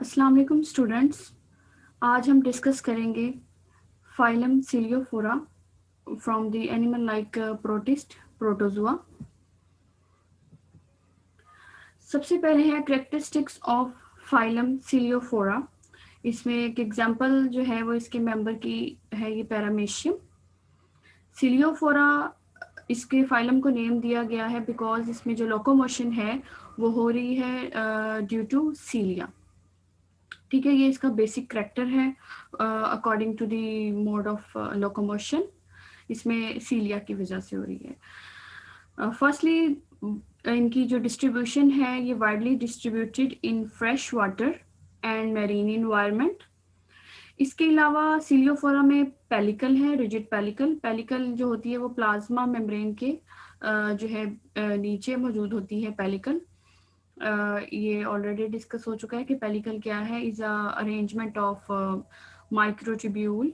अस्सलाम वालेकुम स्टूडेंट्स। आज हम डिस्कस करेंगे phylum Ciliophora from the animal like protist protozoa. सबसे पहले है कैरेक्टरिस्टिक्स ऑफ फाइलम सीलियोफोरा। इसमें एक एग्जांपल जो है वो इसके मेंबर की है, ये पैरामेशियम सीलियोफोरा। इसके फाइलम को नेम दिया गया है बिकॉज इसमें जो लोकोमोशन है वो हो रही है ड्यू टू सीलिया। ठीक है, ये इसका बेसिक करैक्टर है according to the mode of locomotion. इसमें सीलिया की वजह से हो रही है। फर्स्टली इनकी जो डिस्ट्रीब्यूशन है ये widely distributed in fresh water and marine environment. इसके अलावा सीलियोफोरा में पेलिकल है, रिजिड पेलिकल। पेलिकल जो होती है वो प्लाज्मा मेम्ब्रेन के जो है नीचे मौजूद होती है पेलिकल। ये ऑलरेडी डिस्कस हो चुका है कि पेलिकल क्या है, is a arrangement of microtubule.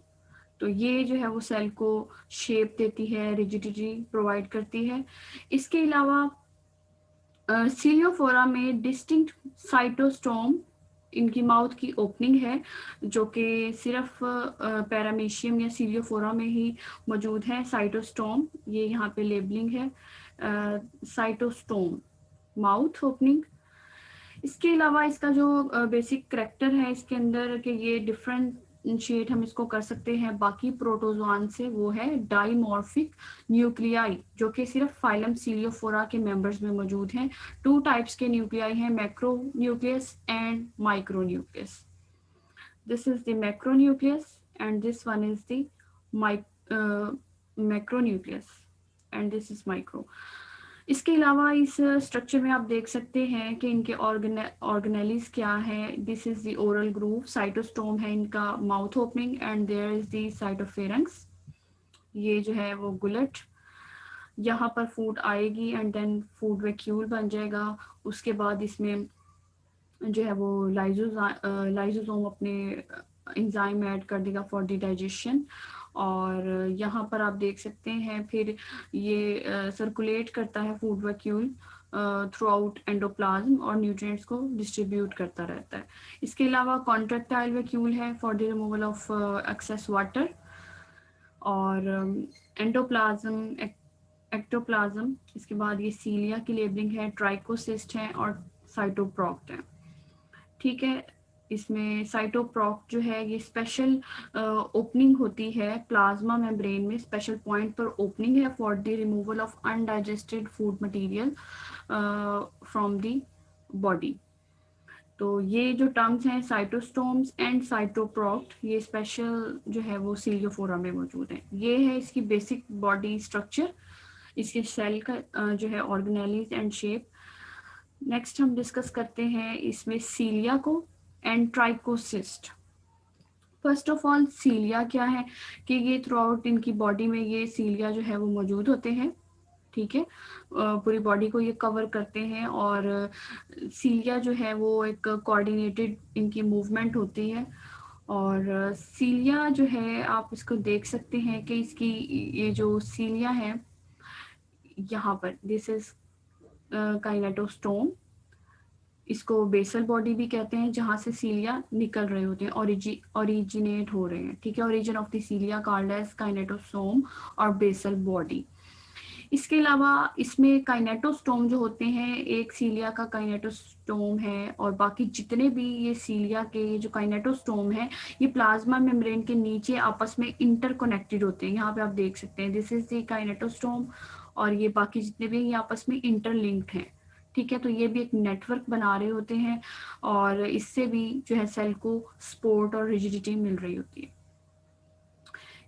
तो ये जो है वो सेल को शेप देती है, रिजिडिटी प्रोवाइड करती है। इसके अलावा सीलियोफोरा में डिस्टिंक्ट साइटोस्टोम इनकी माउथ की ओपनिंग है, जो कि सिर्फ पैरामेशियम या सीलियोफोरा में ही मौजूद है। साइटोस्टोम, ये यहाँ पे लेबलिंग है, साइटोस्टोम माउथ ओपनिंग। इसके अलावा इसका जो बेसिक करैक्टर है इसके अंदर कि ये डिफरेंशिएट हम इसको कर सकते हैं बाकी प्रोटोजोआन से, वो है डाइमॉर्फिक न्यूक्लियाई, जो कि सिर्फ फाइलम सीलियोफोरा के मेंबर्स में मौजूद हैं। 2 टाइप्स के न्यूक्लियाई हैं, macro nucleus and micro nucleus. This is the macro nucleus and this one is the macro nucleus and this is micro. इसके अलावा इस स्ट्रक्चर में आप देख सकते हैं कि इनके ऑर्गेनेलिस क्या है। This is the oral groove, cytostome है इनका mouth opening and there is the cytopharynx. ये जो है वो गुलेट, यहाँ पर फूड आएगी एंड देन फूड वैक्यूल बन जाएगा। उसके बाद इसमें जो है वो लाइजोसोम अपने एंजाइम ऐड कर देगा फॉर द डाइजेशन। और यहाँ पर आप देख सकते हैं फिर ये सर्कुलेट करता है food vacuole through out endoplasm और न्यूट्रिएंट्स को डिस्ट्रीब्यूट करता रहता है। इसके अलावा कॉन्ट्रैक्टाइल वैक्यूल है for the removal of excess water. और एंडोप्लाज्म, एक्टोप्लाज्म, इसके बाद ये सीलिया की लेबलिंग है, ट्राइकोसिस्ट है और साइटोप्रोक्ट है। ठीक है, इसमें साइटोप्रोक्ट जो है ये स्पेशल ओपनिंग होती है प्लाज्मा मेम्ब्रेन में, स्पेशल पॉइंट पर ओपनिंग है for the removal of undigested food material from the body. तो ये जो टर्म्स हैं साइटोस्टोम्स एंड साइटोप्रोक्ट, ये स्पेशल जो है वो सीलियोफोरा में मौजूद है। ये है इसकी बेसिक बॉडी स्ट्रक्चर, इसके सेल का जो है ऑर्गेनेलिस एंड शेप। नेक्स्ट हम डिस्कस करते हैं इसमें सीलिया को and trichocyst. First of all cilia क्या है कि ये थ्रू आउट इनकी बॉडी में ये सीलिया जो है वो मौजूद होते हैं। ठीक है, पूरी बॉडी को ये कवर करते हैं और सीलिया जो है वो एक कोऑर्डिनेटेड इनकी मूवमेंट होती है। और सीलिया जो है आप इसको देख सकते हैं कि इसकी ये जो सीलिया है यहाँ पर, दिस इज काइनेटोस्टोम। इसको बेसल बॉडी भी कहते हैं, जहां से सीलिया निकल रहे होते हैं, ओरिजिनेट हो रहे हैं। ठीक है, origin of the cilia called as kinetosome और बेसल बॉडी। इसके अलावा इसमें काइनेटोस्टोम जो होते हैं, एक सीलिया का काइनेटोस्टोम है और बाकी जितने भी ये सीलिया के जो काइनेटोस्टोम है ये प्लाज्मा मेम्ब्रेन के नीचे आपस में इंटरकनेक्टेड होते हैं। यहाँ पे आप देख सकते हैं दिस इज द काइनेटोस्टोम और ये बाकी जितने भी ये आपस में इंटरलिंक्ड हैं। ठीक है, तो ये भी एक नेटवर्क बना रहे होते हैं और इससे भी जो है सेल को सपोर्ट और रिजिडिटी मिल रही होती है।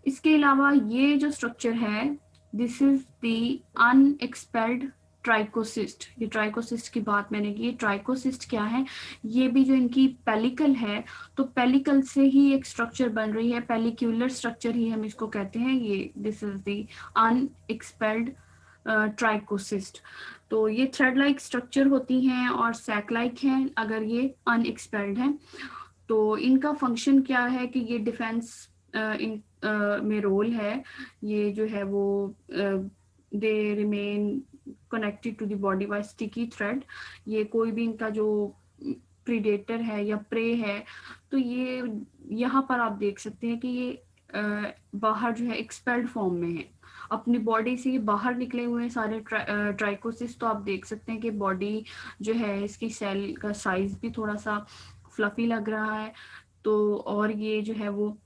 इसके अलावा ये जो स्ट्रक्चर है, दिस इज द अनएक्सपेल्ड ट्राइकोसिस्ट। ये ट्राइकोसिस्ट की बात मैंने की। ट्राइकोसिस्ट क्या है, ये भी जो इनकी पेलिकल है, तो पेलिकल से ही एक स्ट्रक्चर बन रही है, पेलिक्यूलर स्ट्रक्चर ही हम इसको कहते हैं। ये दिस इज द अनएक्सपेल्ड ट्राइकोसिस्ट। तो ये थ्रेड लाइक स्ट्रक्चर होती हैं और सैक लाइक हैं अगर ये अनएक्सपेल्ड हैं। तो इनका फंक्शन क्या है कि ये डिफेंस इन में रोल है। ये जो है वो they remain connected to the body by sticky thread. ये कोई भी इनका जो प्रीडेटर है या प्रे है, तो ये यहाँ पर आप देख सकते हैं कि ये बाहर जो है एक्सपेल्ड फॉर्म में है, अपनी बॉडी से बाहर निकले हुए हैं सारे ट्राइकोसिस। तो आप देख सकते हैं कि बॉडी जो है इसकी सेल का साइज भी थोड़ा सा फ्लफी लग रहा है। तो और ये जो है वो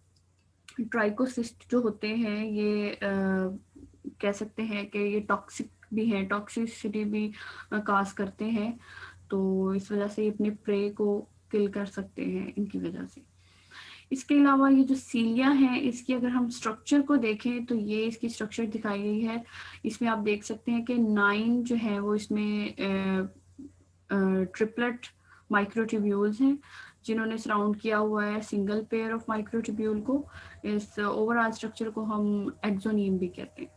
ट्राइकोसिस्ट जो होते हैं ये कह सकते हैं कि ये टॉक्सिक भी हैं, टॉक्सिसिटी भी काज करते हैं। तो इस वजह से ये अपने प्रे को किल कर सकते हैं इनकी वजह से। इसके अलावा ये जो सीलिया है, इसकी अगर हम स्ट्रक्चर को देखें तो ये इसकी स्ट्रक्चर दिखाई गई है। इसमें आप देख सकते हैं कि 9 जो है वो इसमें ट्रिपलेट माइक्रोट्यूब्यूल्स हैं जिन्होंने सराउंड किया हुआ है सिंगल पेयर ऑफ माइक्रोट्यूब्यूल को। इस ओवरऑल स्ट्रक्चर को हम एक्सोनीम भी कहते हैं।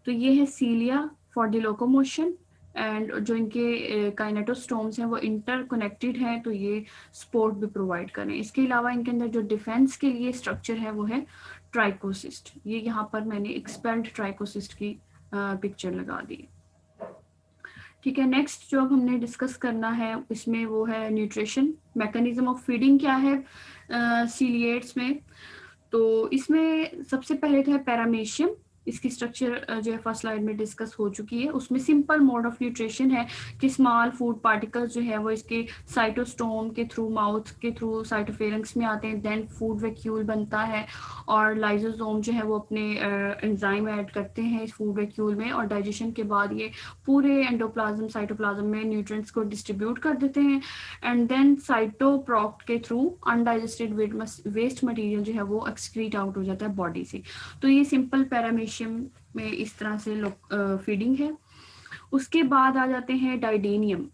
तो ये है सीलिया फॉर द लोकोमोशन, एंड जो इनके काइनेटोस्टोम्स हैं वो इंटरकनेक्टेड हैं, तो ये सपोर्ट भी प्रोवाइड करें। इसके अलावा इनके अंदर जो डिफेंस के लिए स्ट्रक्चर है वो है ट्राइकोसिस्ट। ये यहाँ पर मैंने एक्सपेल्ड ट्राइकोसिस्ट की पिक्चर लगा दी। ठीक है, नेक्स्ट जो अब हमने डिस्कस करना है इसमें वो है न्यूट्रिशन। मैकेनिज्म ऑफ फीडिंग क्या है सीलिएट्स में। तो इसमें सबसे पहले तो है पैरामीशियम। इसकी स्ट्रक्चर जो है फर्स्ट स्लाइड में डिस्कस हो चुकी है। उसमें सिंपल मोड ऑफ न्यूट्रिशन है कि स्मॉल फूड पार्टिकल्स जो है वो इसके साइटोस्टोम के थ्रू, माउथ के थ्रू साइटोफेरेंक्स में आते हैं, देन फूड वैक्यूल बनता है और लाइसोसोम जो है वो अपने एंजाइम ऐड करते हैं इस फूड वैक्यूल में, और डाइजेशन के बाद ये पूरे एंडोप्लाज्म साइटोप्लाज्म में न्यूट्रिएंट्स को डिस्ट्रीब्यूट कर देते हैं, एंड देन साइटोप्रोक्ट के थ्रू अनडाइजेस्टेड वेस्ट मटेरियल जो है वो एक्सक्रीट आउट हो जाता है बॉडी से। तो ये सिंपल पैरामीशियम में इस तरह से फीडिंग है। उसके बाद आ जाते हैं डाइडेनियम।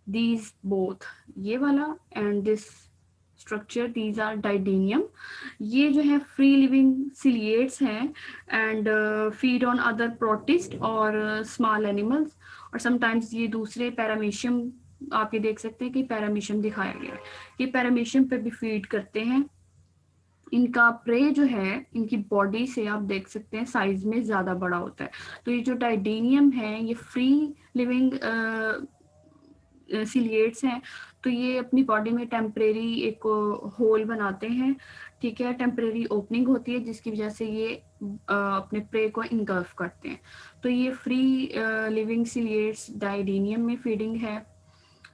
दीज बोथ, ये वाला and this structure, these are Didinium. ये जो है फ्री लिविंग सिलिएट्स हैं and feed on other protist और स्मॉल एनिमल्स, और समटाइम्स ये दूसरे पैरामीशियम, आप ये देख सकते हैं कि पैरामीशियम दिखाया गया है, ये पैरामीशियम पे भी फीड करते हैं। इनका प्रे जो है इनकी बॉडी से आप देख सकते हैं साइज में ज्यादा बड़ा होता है। तो ये जो डाइडेनियम है ये फ्री लिविंग सिलिएट्स हैं, तो ये अपनी बॉडी में टेम्परेरी एक होल बनाते हैं, ठीक है, टेम्परेरी ओपनिंग होती है जिसकी वजह से ये अपने प्रे को इनगल्फ करते हैं। तो ये फ्री लिविंग सिलिएट्स डाइडेनियम में फीडिंग है।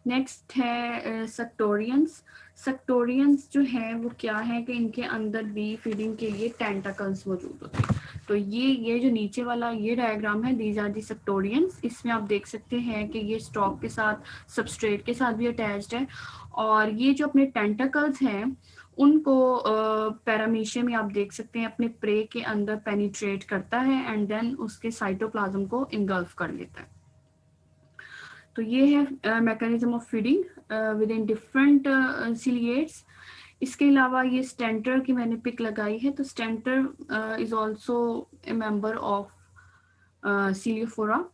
नेक्स्ट है सेक्टोरियंस। सेक्टोरियंस जो है वो क्या है कि इनके अंदर भी फीडिंग के लिए टेंटाकल्स मौजूद होते हैं। तो ये जो नीचे वाला ये डायग्राम है, दीज आर दी सेक्टोरियंस। इसमें आप देख सकते हैं कि ये स्टॉक के साथ, सबस्ट्रेट के साथ भी अटैच्ड है, और ये जो अपने टेंटाकल्स हैं उनको पैरामीशियम में आप देख सकते हैं अपने प्रे के अंदर पेनिट्रेट करता है एंड देन उसके साइटोप्लाज्म को इनगल्फ कर लेता है। तो ये है mechanism of feeding within different ciliates. इसके अलावा ये स्टेंटर की मैंने पिक लगाई है, तो Stentor is also a member of Ciliophora,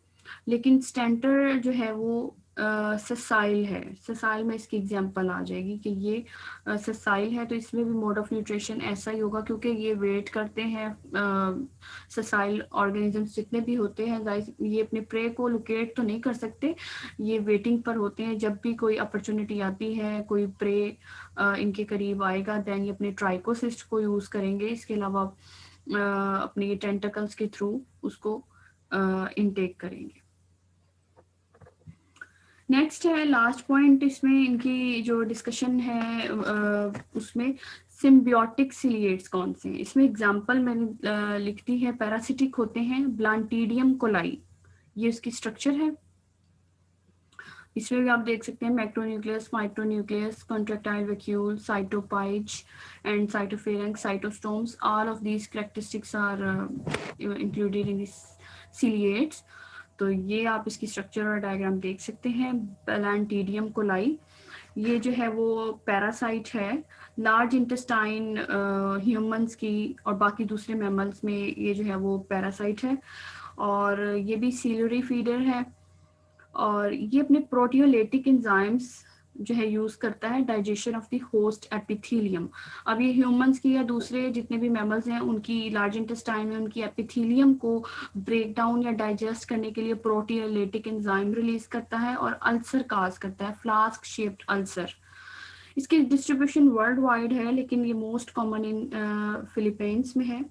लेकिन स्टेंटर जो है वो ससाइल है। ससाइल में इसकी एग्जांपल आ जाएगी कि ये ससाइल है, तो इसमें भी मोड ऑफ न्यूट्रिशन ऐसा ही होगा क्योंकि ये वेट करते हैं। ससाइल ऑर्गेनिजम्स जितने भी होते हैं ये अपने प्रे को लोकेट तो नहीं कर सकते, ये वेटिंग पर होते हैं। जब भी कोई अपॉर्चुनिटी आती है, कोई प्रे इनके करीब आएगा, देन ये अपने ट्राइकोसिस्ट को यूज करेंगे। इसके अलावा अपने ये टेंटिकल्स के थ्रू उसको इनटेक करेंगे। नेक्स्ट है लास्ट पॉइंट इसमें इनकी जो डिस्कशन है उसमें सिम्बियोटिक सिलिएट्स कौन से हैं। इसमें एग्जांपल मैंने लिख दी है, पैरासिटिक होते हैं ब्लांटीडियम कोलाई, ये इसकी स्ट्रक्चर है। इसमें भी आप देख सकते हैं macronucleus, micronucleus, contractile vacuole, cytopyge and cytopharynx, cytostomes, all of these characteristics are included in this ciliates. तो ये आप इसकी स्ट्रक्चर और डायग्राम देख सकते हैं। प्लांटीडियम कोलाई ये जो है वो पैरासाइट है, लार्ज इंटेस्टाइन ह्यूमंस की और बाकी दूसरे मैमल्स में ये जो है वो पैरासाइट है, और ये भी सीलरी फीडर है, और ये अपने प्रोटियोलेटिक एंजाइम्स जो है यूज करता है digestion of the host epithelium. अब ये ह्यूमंस की या दूसरे जितने भी मैमल्स हैं उनकी लार्ज इंटेस्टाइन में उनकी एपिथेलियम को ब्रेक डाउन या डाइजेस्ट करने के लिए प्रोटियोलेटिक एंजाइम रिलीज करता है और अल्सर काज करता है, फ्लास्क शेप्ड अल्सर। इसकी डिस्ट्रीब्यूशन वर्ल्ड वाइड है, लेकिन ये मोस्ट कॉमन इन फिलीपींस में है।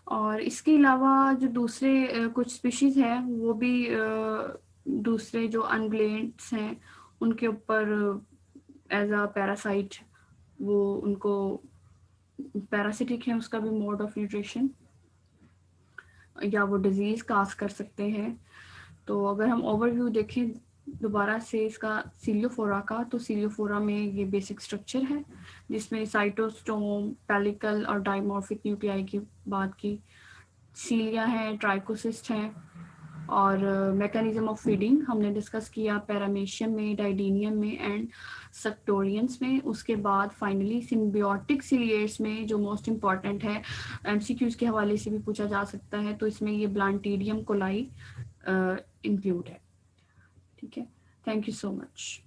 और इसके अलावा जो दूसरे कुछ स्पीशीज़ हैं वो भी दूसरे जो अनग्लेड्स हैं उनके ऊपर एज अ पैरासाइट वो उनको पैरासिटिक है, उसका भी मोड ऑफ न्यूट्रिशन या वो डिजीज़ काज कर सकते हैं। तो अगर हम ओवरव्यू देखें दोबारा से इसका सीलियोफोरा का, तो सीलियोफोरा में ये बेसिक स्ट्रक्चर है जिसमें साइटोस्टोम, पेलिकल और डाइमॉर्फिक न्यूक्लियाई की बात की, सीलिया है, ट्राइकोसिस्ट हैं, और मैकेनिज्म ऑफ फीडिंग हमने डिस्कस किया पैरामेशियम में, डाइडेनियम में एंड सेक्टोरियंस में। उसके बाद फाइनली सिम्बियोटिक सिलिएट्स में जो मोस्ट इम्पॉर्टेंट है, एमसीक्यूज के हवाले से भी पूछा जा सकता है, तो इसमें ये ब्लांटीडियम कोलाई इंक्लूड है। ठीक है, थैंक यू सो मच।